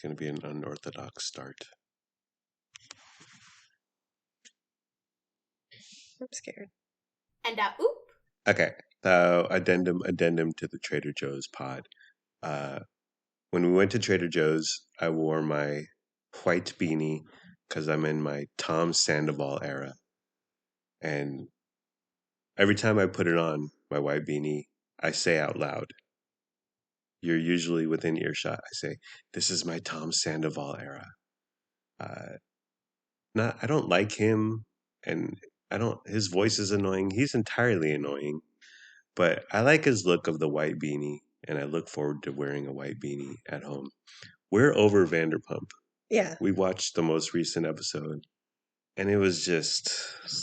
going to be an unorthodox start. I'm scared. And oop. Okay. Addendum to the Trader Joe's pod. When we went to Trader Joe's, I wore my white beanie because I'm in my Tom Sandoval era. And every time I put it on, my white beanie, I say out loud, you're usually within earshot. I say, this is my Tom Sandoval era. I don't like him, and his voice is annoying. He's entirely annoying, but I like his look of the white beanie, and I look forward to wearing a white beanie at home. We're over Vanderpump. Yeah. We watched the most recent episode, and it's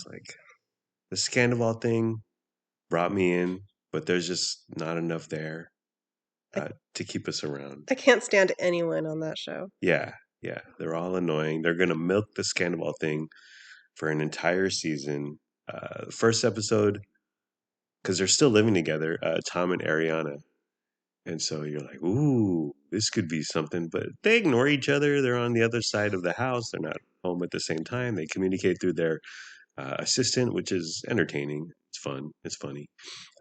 like the Scandival thing brought me in, but there's just not enough there to keep us around. I can't stand anyone on that show. Yeah, they're all annoying. They're gonna milk the Scandival thing for an entire season. First episode, because they're still living together, Tom and Ariana. And so you're like, ooh, this could be something. But they ignore each other. They're on the other side of the house. They're not home at the same time. They communicate through their assistant, which is entertaining. It's fun. It's funny.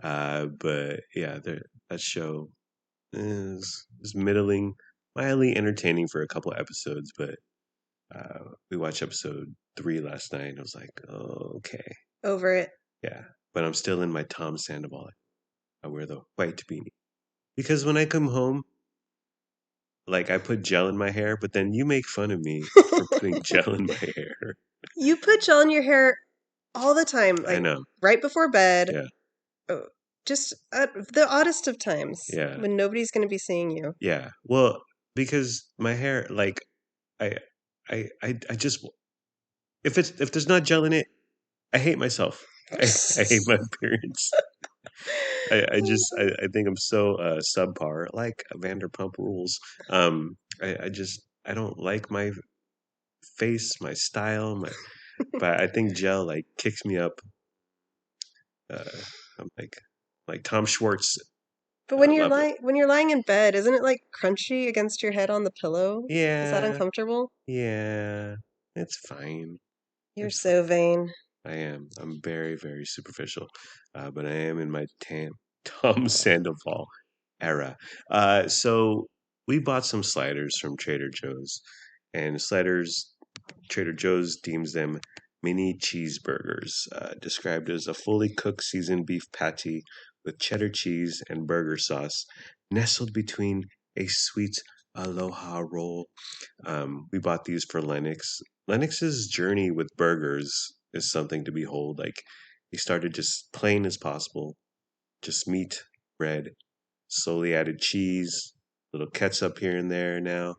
But yeah, that show is middling, mildly entertaining for a couple episodes. But we watched episode 3 last night, and I was like, oh, okay. Over it. Yeah, but I'm still in my Tom Sandoval. I wear the white beanie. Because when I come home, like I put gel in my hair, but then you make fun of me for putting gel in my hair. You put gel in your hair all the time. Like, I know. right before bed. Yeah. Oh, just at the oddest of times. Yeah. When nobody's going to be seeing you. Yeah. Well, because my hair, like, I just, if there's not gel in it, I hate myself. I hate my appearance. I think I'm so subpar, like Vanderpump Rules. I don't like my face, my style, but I think gel like kicks me up. I'm like Tom Schwartz. But when you're lying in bed, isn't it like crunchy against your head on the pillow? Yeah. Is that uncomfortable? Yeah, it's fine. You're so vain. I am. I'm very, very superficial, but I am in my Tom Sandoval era. So we bought some sliders from Trader Joe's, and Trader Joe's deems them mini cheeseburgers, described as a fully cooked seasoned beef patty with cheddar cheese and burger sauce, nestled between a sweet aloha roll. We bought these for Lennox. Lennox's journey with burgers is something to behold. Like, he started just plain as possible, just meat, bread, slowly added cheese, little ketchup here and there now.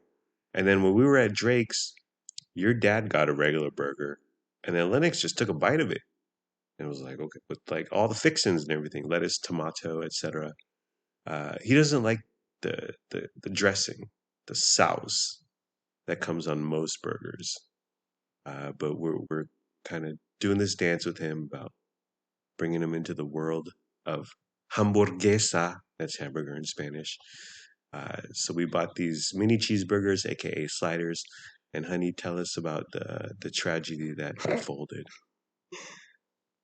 And then when we were at Drake's, your dad got a regular burger, and then Lennox just took a bite of it. And was like, okay, with like all the fixings and everything, lettuce, tomato, etc. He doesn't like the dressing, the sauce that comes on most burgers. But we're kind of doing this dance with him about bringing him into the world of hamburguesa. That's hamburger in Spanish. So we bought these mini cheeseburgers, aka sliders. And honey, tell us about the tragedy that unfolded.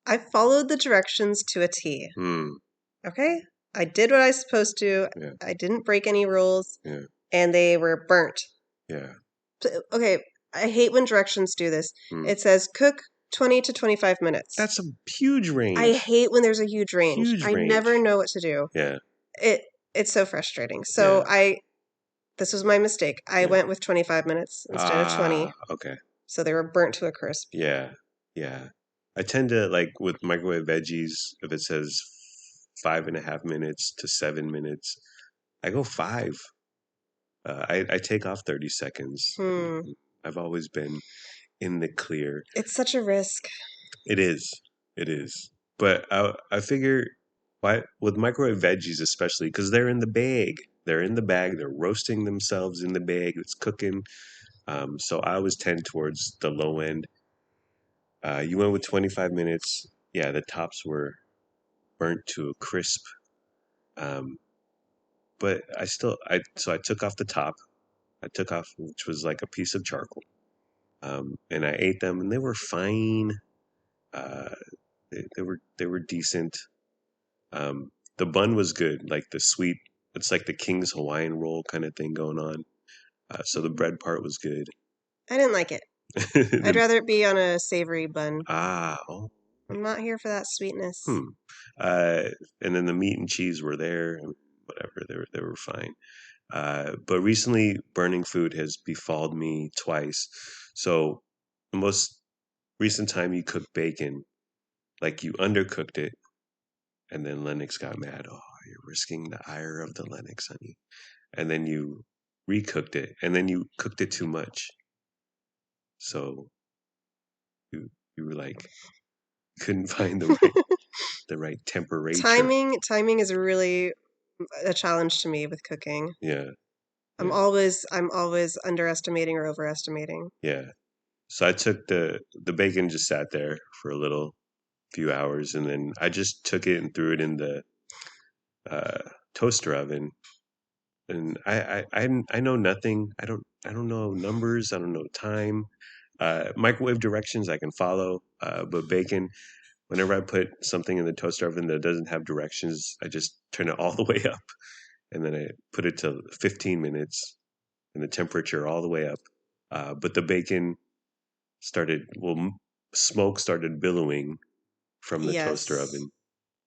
I followed the directions to a T. Okay? I did what I was supposed to. Yeah. I didn't break any rules. Yeah. And they were burnt. Yeah. Okay, I hate when directions do this. It says cook 20 to 25 minutes. That's a huge range. I hate when there's a huge range. I range. never know what to do. Yeah. It's so frustrating. So this was my mistake. I went with 25 minutes instead of 20. Okay. So they were burnt to a crisp. Yeah. Yeah. I tend to, like, with microwave veggies, if it says 5.5 minutes to 7 minutes, I go 5. I take off 30 seconds. I've always been in the clear. It's such a risk. It is. But I figure, why with microwave veggies especially, because they're in the bag. They're roasting themselves in the bag. It's cooking. So I always tend towards the low end. You went with 25 minutes. Yeah, the tops were burnt to a crisp. But I took off the top. I took off, which was like a piece of charcoal. And I ate them, and they were fine. Uh, they were decent. The bun was good, like the sweet. It's like the King's Hawaiian roll kind of thing going on. So the bread part was good. I didn't like it. I'd Then, rather it be on a savory bun. oh, I'm not here for that sweetness. hmm. Uh, and then the meat and cheese were there, and whatever. They were fine. But recently, burning food has befalled me twice. So the most recent time you cooked bacon, like you undercooked it, and then Lennox got mad. Oh, you're risking the ire of the Lennox, honey. And then you recooked it, and then you cooked it too much. So you were like couldn't find the right temperature. Timing is really a challenge to me with cooking. Yeah, I'm yeah, always underestimating or overestimating. yeah. So I took the bacon, just sat there for a little few hours, and then I just took it and threw it in the uh, toaster oven. And I know nothing. I don't know numbers. I don't know time. Microwave directions I can follow, but bacon. Whenever I put something in the toaster oven that doesn't have directions, I just turn it all the way up, and then I put it to 15 minutes, and the temperature all the way up. But the bacon smoke started billowing from the toaster Yes. oven.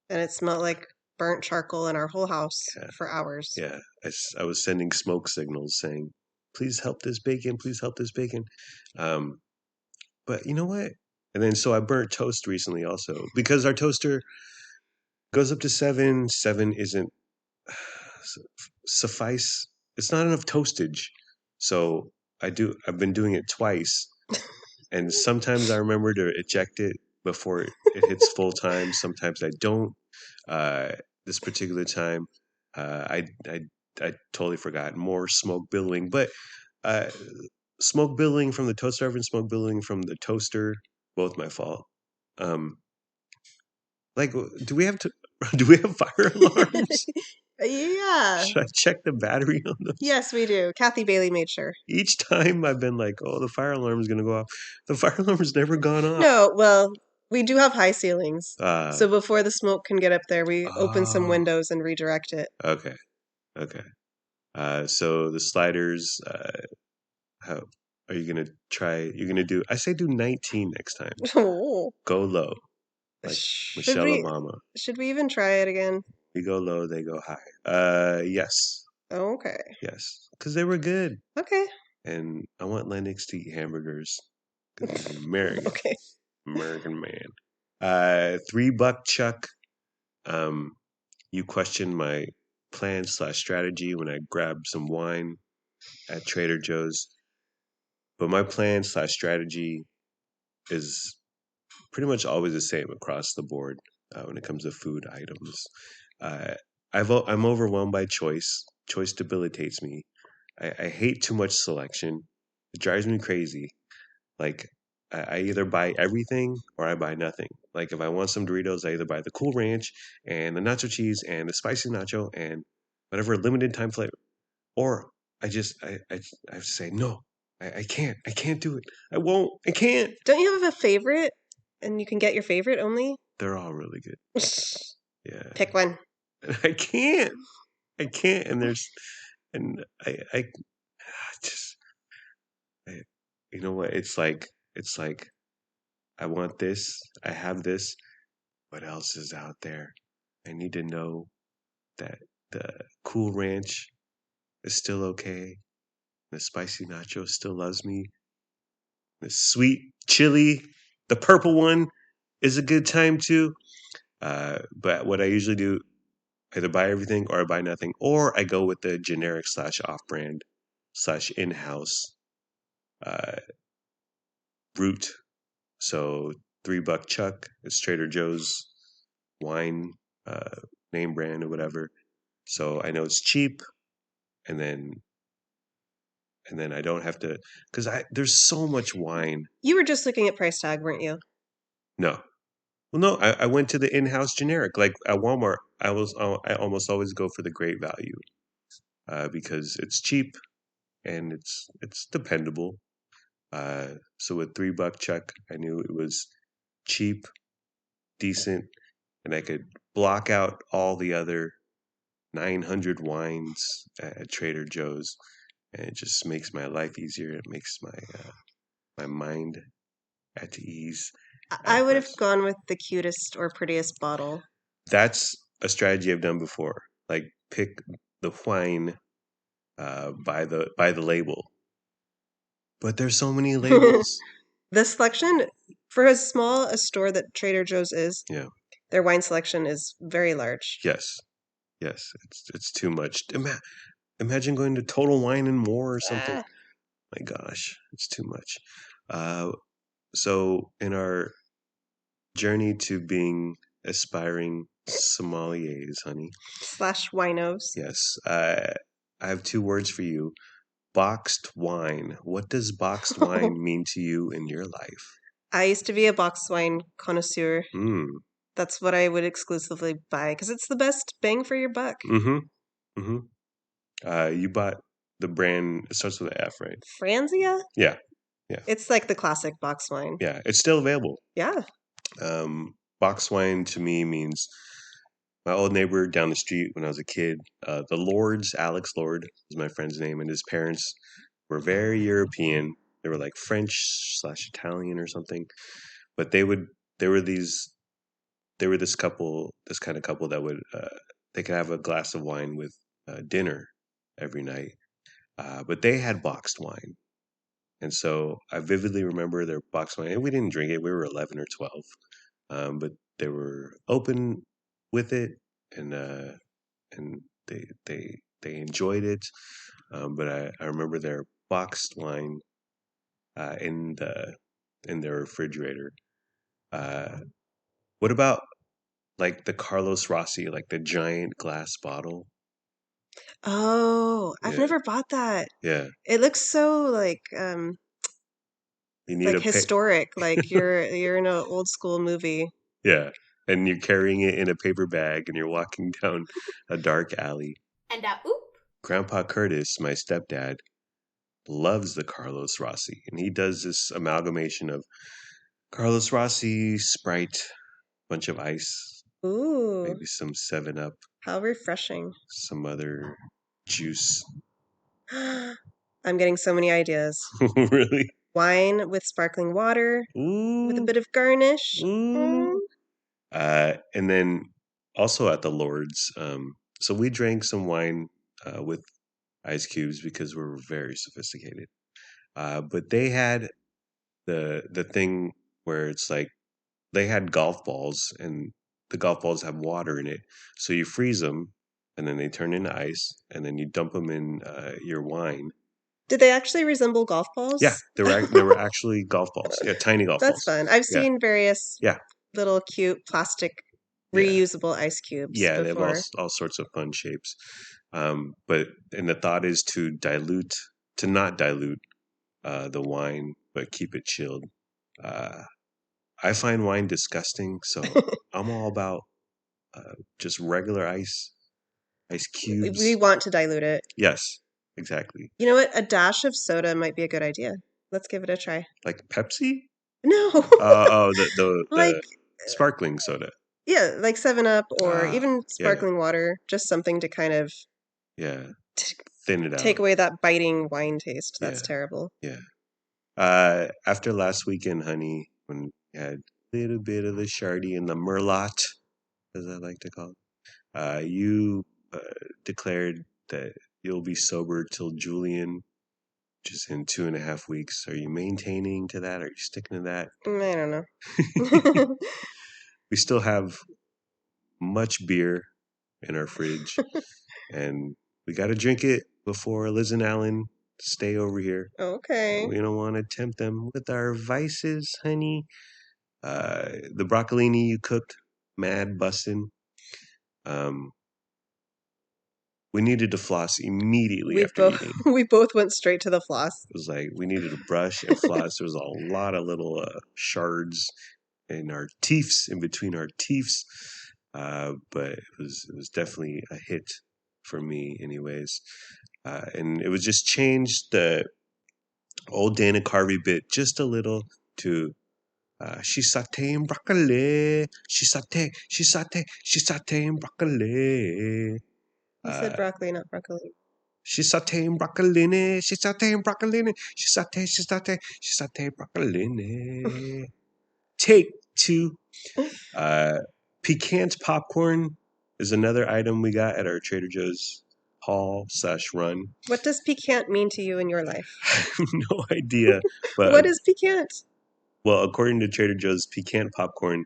And it smelled like burnt charcoal in our whole house Yeah, for hours. yeah. I was sending smoke signals saying, "Please help this bacon. Please help this bacon." Um, but you know what? And then so I burnt toast recently also because our toaster goes up to seven. Seven isn't suffice. It's not enough toastage. So I've been doing it twice, and sometimes I remember to eject it before it hits full time. Sometimes I don't. Uh, this particular time, I totally forgot. More smoke billowing, but uh, smoke billowing from the toaster oven, smoke billowing from the toaster, both my fault. Um, like, do we have to? Do we have fire alarms? Yeah. Should I check the battery on those? Yes, we do. Kathy Bailey made sure. Each time I've been like, "Oh, the fire alarm is gonna go off." The fire alarm has never gone off. No, well, we do have high ceilings. Uh, So before the smoke can get up there, we open some oh, windows and redirect it. okay, okay. So the sliders, how are you gonna try? You're gonna do? I say do 19 next time. Oh. Go low, like Should Michelle we Obama. should we even try it again? We go low, they go high. Yes, Okay. yes, because they were good, Okay. and I want Lennox to eat hamburgers because he's an American, Okay. American man. $3 Chuck. Um, you questioned my plan/strategy when I grabbed some wine at Trader Joe's, but my plan/strategy is pretty much always the same across the board when it comes to food items. Uh, I'm overwhelmed by choice. Choice debilitates me. I hate too much selection. It drives me crazy. Like I either buy everything or I buy nothing. Like if I want some Doritos, I either buy the Cool Ranch and the nacho cheese and the spicy nacho and whatever limited time flavor, or I have to say no. I can't do it. I won't. I can't. Don't you have a favorite? And you can get your favorite only? They're all really good. Yeah. Pick one. I can't. I can't. And there's and I just I, you know what? It's like I want this. I have this. What else is out there? I need to know that the Cool Ranch is still okay. The spicy nacho still loves me. The sweet chili, the purple one, is a good time too. But what I usually do, either buy everything or I buy nothing, or I go with the generic/off-brand/in-house uh, route. So $3 Chuck is Trader Joe's wine uh, name brand or whatever. So I know it's cheap, and then I don't have to because I there's so much wine. You were just looking at price tag, weren't you? No, well, no, I went to the in-house generic like at Walmart. I almost always go for the great value because it's cheap and it's dependable. So with $3 chuck, I knew it was cheap, decent, and I could block out all the other 900 wines at Trader Joe's, and it just makes my life easier. It makes my mind at ease. I would have But gone with the cutest or prettiest bottle. that's a strategy I've done before. Like pick the wine by the label. But there's so many labels. The selection for as small a store that Trader Joe's is, Yeah. their wine selection is very large. Yes. Yes. It's too much. Imagine going to Total Wine and More or something. My gosh, it's too much. So in our journey to being aspiring sommeliers, honey. / winos. Yes. I have 2 words for you. Boxed wine. What does boxed wine mean to you in your life? I used to be a boxed wine connoisseur. Mm. That's what I would exclusively buy because it's the best bang for your buck. Mm-hmm. Mm-hmm. You bought the brand, it starts with an F, right? Franzia? Yeah. Yeah. It's like the classic box wine. Yeah. It's still available. Yeah. Box wine to me means my old neighbor down the street when I was a kid, the Lords, Alex Lord is my friend's name, and his parents were very European. They were like French/Italian or something, but they were this couple, this kind of couple that would they could have a glass of wine with dinner every night, but they had boxed wine, and so I vividly remember their boxed wine. And we didn't drink it; we were 11 or 12, but they were open with it, and they enjoyed it. But I remember their boxed wine in their refrigerator. What about like the Carlos Rossi, like the giant glass bottle? Oh, I've Yeah, never bought that. yeah. It looks so You need like a pick. historic, like you're in an old school movie. Yeah, and you're carrying it in a paper bag, and you're walking down a dark alley. And oop. Grandpa Curtis, my stepdad, loves the Carlos Rossi, and he does this amalgamation of Carlos Rossi, Sprite, bunch of ice, Ooh, maybe some 7 Up, how refreshing. some other juice. I'm getting so many ideas. Really? Wine with sparkling water, with a Ooh, bit of garnish. ooh. And then also at the Lord's, so we drank some wine with ice cubes because we're very sophisticated. But they had the thing where it's like they had golf balls, and the golf balls have water in it, so you freeze them, and then they turn into ice, and then you dump them in your wine. Did they actually resemble golf balls? Yeah, they were actually golf balls. Yeah, tiny golf That's balls. fun. I've Yeah, seen various yeah, little cute plastic yeah, reusable ice cubes yeah. They have before. all sorts of fun shapes. But and the thought is to not dilute the wine, but keep it chilled. Uh, I find wine disgusting, so I'm all about just regular ice cubes. We want to dilute it. Yes, exactly. You know what? A dash of soda might be a good idea. Let's give it a try. Like Pepsi? No. Oh, the Like, sparkling soda. yeah, like 7 Up or even Yeah, sparkling water. Just something to kind of yeah. Thin it take out. away that biting wine taste. That's Yeah, terrible. yeah. After last weekend, honey, when we had a little bit of the Shardy and the Merlot, as I like to call it, you declared that you'll be sober till Julian, just in 2.5 weeks. Are you maintaining to that? Are you sticking to that? I don't know. We still have much beer in our fridge, and we got to drink it before Liz and Alan stay over here. Okay. We don't want to tempt them with our vices, honey. The broccolini you cooked, mad bussin'. We needed to floss immediately after eating. We both went straight to the floss. It was like we needed to brush and floss. There was a lot of little shards in our teeths, in between our teeths. But it was definitely a hit for me, anyways. And it was just changed the old Dana Carvey bit just a little to she's sauteing broccoli. She's sauteing broccoli. You said broccoli, not broccoli. She's sauteing broccolini. She's sauteing broccolini. She's sauteing broccolini. Take two. Piquant popcorn is another item we got at our Trader Joe's haul/run. What does piquant mean to you in your life? I have no idea. But what is piquant? Well, according to Trader Joe's piquant popcorn,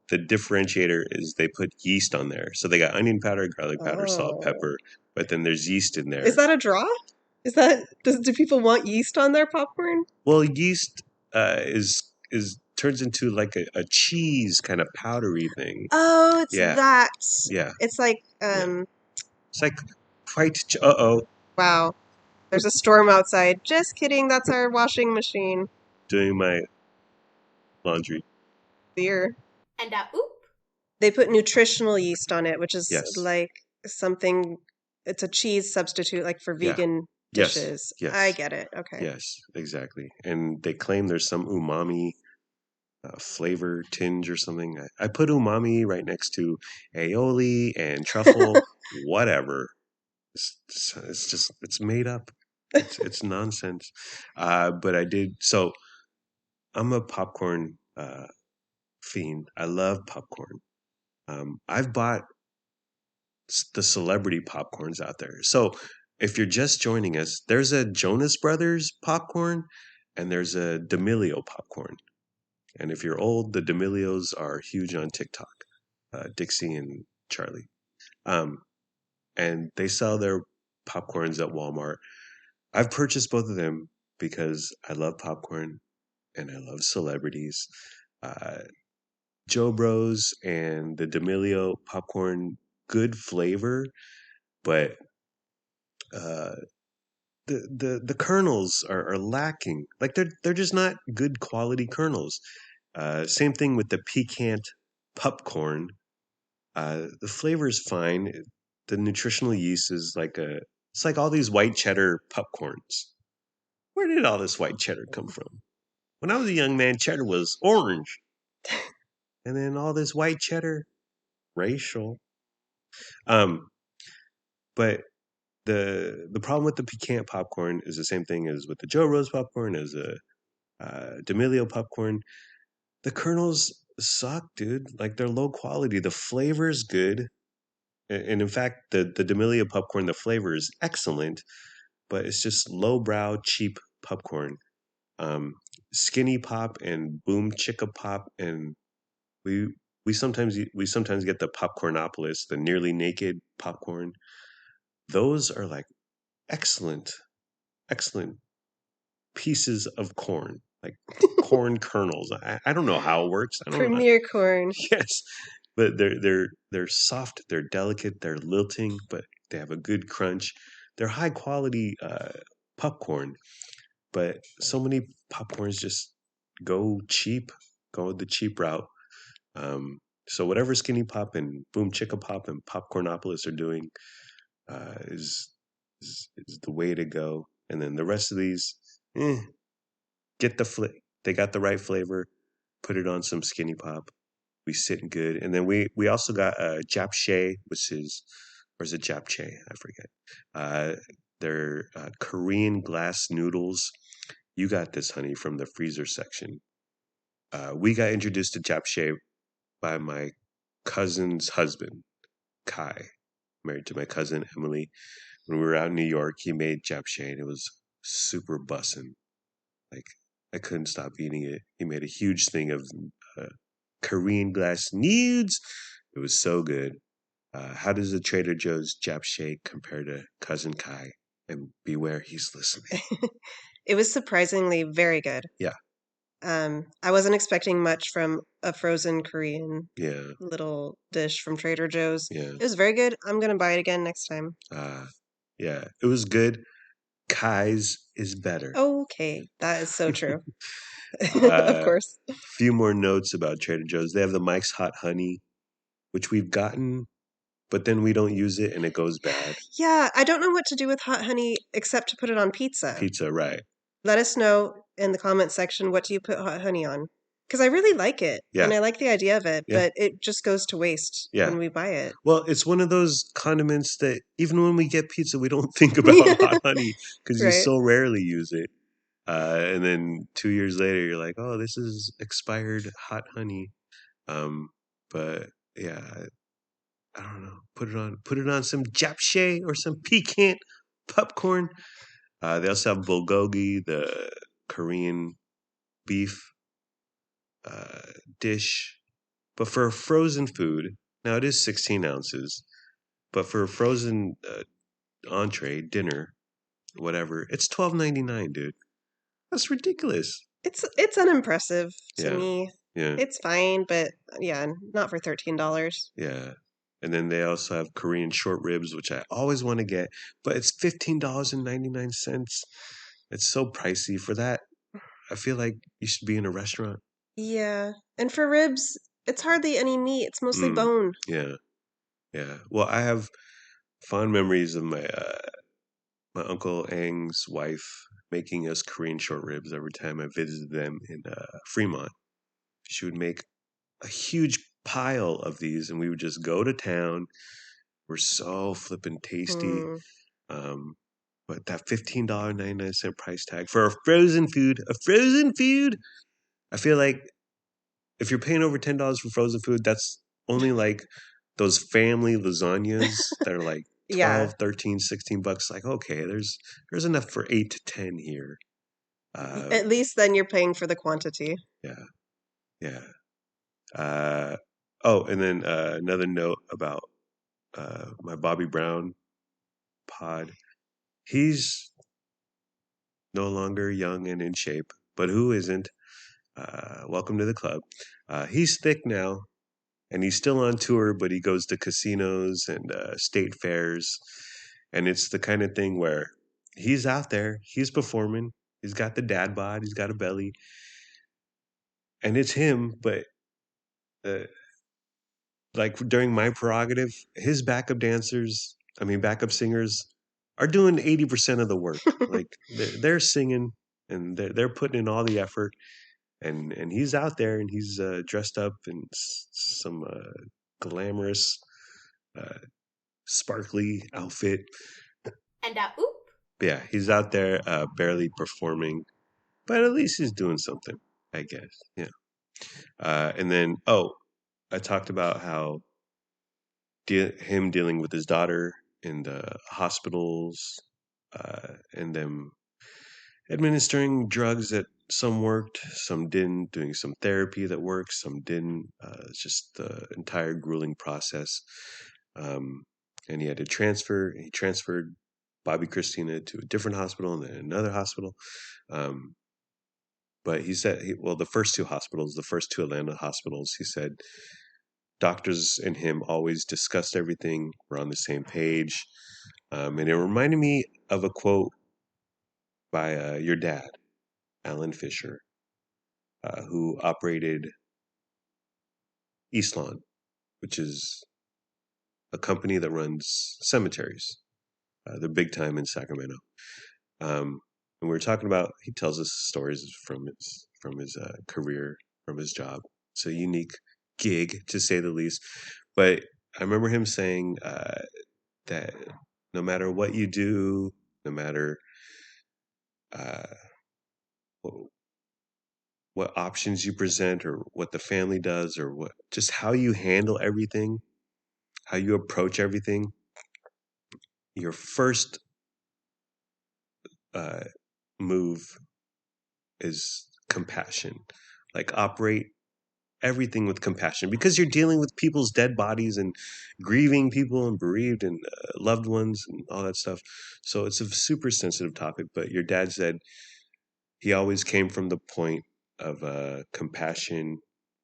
the differentiator is they put yeast on there. So they got onion powder, garlic powder, salt, pepper, but then there's yeast in there. Is that a draw? Do people want yeast on their popcorn? Well, yeast turns into like a cheese kind of powdery thing. Oh, it's that. Yeah. It's like It's like white. Wow. There's a storm outside. Just kidding. That's our washing machine. Doing my laundry. Beer. And oop. They put nutritional yeast on it, which is like something. It's a cheese substitute, like for vegan dishes. Yes. I get it. Okay. Yes, exactly. And they claim there's some umami flavor tinge or something. I put umami right next to aioli and truffle, whatever. It's made up. It's nonsense. But I did. So I'm a popcorn fiend. I love popcorn. I've bought the celebrity popcorns out there. So if you're just joining us, there's a Jonas Brothers popcorn and there's a D'Amelio popcorn. And if you're old, the D'Amelios are huge on TikTok, Dixie and Charlie. And they sell their popcorns at Walmart. I've purchased both of them because I love popcorn and I love celebrities. Joe Bros and the D'Amelio popcorn, good flavor, but the kernels are lacking. Like they're just not good quality kernels. Same thing with the piquant popcorn. The flavor is fine. The nutritional yeast is it's like all these white cheddar popcorns. Where did all this white cheddar come from? When I was a young man, cheddar was orange. And then all this white cheddar, racial. But the problem with the piquant popcorn is the same thing as with the Joe Rose popcorn, as a D'Amelio popcorn. The kernels suck, dude. Like they're low quality. The flavor is good. And in fact, the D'Amelio popcorn, the flavor is excellent, but it's just lowbrow, cheap popcorn. Skinny Pop and Boom Chicka Pop, and we sometimes get the Popcornopolis, the nearly naked popcorn. Those are like excellent pieces of corn, like corn kernels. I don't know how it works. I don't Premier corn. Yes, but they're soft, they're delicate, they're lilting, but they have a good crunch. They're high quality popcorn, but so many popcorns just go the cheap route. So whatever Skinny Pop and Boom Chicka Pop and Popcornopolis are doing is the way to go. And then the rest of these, get they got the right flavor. Put it on some Skinny Pop. We sit good. And then we also got japchae, or is it japchae? I forget. They're Korean glass noodles. You got this, honey, from the freezer section. We got introduced to japchae by my cousin's husband, Kai, married to my cousin Emily. When we were out in New York, he made japchae, and it was super bussin'. Like, I couldn't stop eating it. He made a huge thing of Korean glass nudes. It was so good. How does the Trader Joe's japchae compare to Cousin Kai? And beware, he's listening. It was surprisingly very good. Yeah. I wasn't expecting much from a frozen Korean Yeah. little dish from Trader Joe's. Yeah. It was very good. I'm going to buy it again next time. Yeah, it was good. Kai's is better. Okay, that is so true. Of course. A few more notes about Trader Joe's. They have the Mike's Hot Honey, which we've gotten but then we don't use it and it goes bad. Yeah, I don't know what to do with hot honey except to put it on pizza. Pizza, right. Let us know in the comment section, what do you put hot honey on? Because I really like it, and I like the idea of it, but it just goes to waste when we buy it. Well, it's one of those condiments that even when we get pizza, we don't think about hot honey because you so rarely use it. And then 2 years later, you're like, oh, this is expired hot honey. But yeah, I don't know. Put it on some japchae or some piquant popcorn. They also have bulgogi, the Korean beef dish. But for frozen food, now it is 16 ounces. But for a frozen entree, dinner, whatever, it's $12.99, dude. That's ridiculous. It's unimpressive to me. Yeah. It's fine, but yeah, not for $13. Yeah. And then they also have Korean short ribs, which I always want to get, but it's $15.99. It's so pricey for that. I feel like you should be in a restaurant. Yeah. And for ribs, it's hardly any meat. It's mostly bone. Yeah. Yeah. Well, I have fond memories of my Uncle Ang's wife making us Korean short ribs every time I visited them in Fremont. She would make a huge pile of these, and we would just go to town. We're so flippin' tasty. But that $15.99 price tag for a frozen food, I feel like if you're paying over $10 for frozen food, that's only like those family lasagnas that are like 12, 13, 16 bucks. Like, okay, there's enough for 8 to 10 here. At least then you're paying for the quantity. Yeah. Yeah. Oh, and then another note about my Bobby Brown pod. He's no longer young and in shape, but who isn't? Welcome to the club. He's thick now, and he's still on tour, but he goes to casinos and state fairs. And it's the kind of thing where he's out there, he's performing, he's got the dad bod, he's got a belly, and it's him, but like during my prerogative, his backup singers are doing 80% of the work. Like they're singing and they're putting in all the effort, and he's out there and he's dressed up in some glamorous, sparkly outfit. And oop. Yeah, he's out there barely performing, but at least he's doing something, I guess. Yeah. And then, I talked about how him dealing with his daughter in the hospitals, and them administering drugs that some worked, some didn't, doing some therapy that worked, some didn't. It's just the entire grueling process. And he had to transfer. He transferred Bobby Christina to a different hospital and then another hospital. But he said, the first two hospitals, the first two Atlanta hospitals, he said, doctors and him always discussed everything. We're on the same page. And it reminded me of a quote by your dad, Alan Fisher, who operated Eastlawn, which is a company that runs cemeteries. They're big time in Sacramento. And we were talking about, he tells us stories from his career, from his job. It's a unique gig, to say the least. But I remember him saying that no matter what you do, no matter what options you present or what the family does or just how you handle everything, how you approach everything, your first move is compassion. Like operate everything with compassion because you're dealing with people's dead bodies and grieving people and bereaved and loved ones and all that stuff. So it's a super sensitive topic, but your dad said he always came from the point of compassion,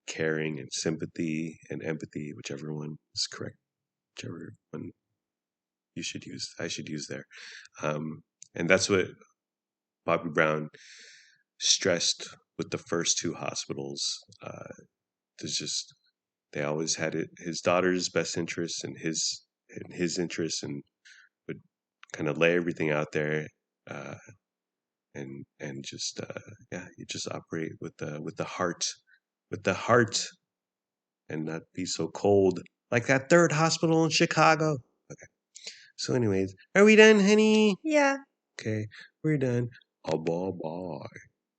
caring, and sympathy and empathy, whichever one is correct, whichever one I should use there. And that's what Bobby Brown stressed with the first two hospitals. There's just, they always had his daughter's best interests and his his interests and would kind of lay everything out there, and just you just operate with the heart, and not be so cold like that third hospital in Chicago. Okay. So, anyways, are we done, honey? Yeah. Okay, we're done. Oh, bye bye.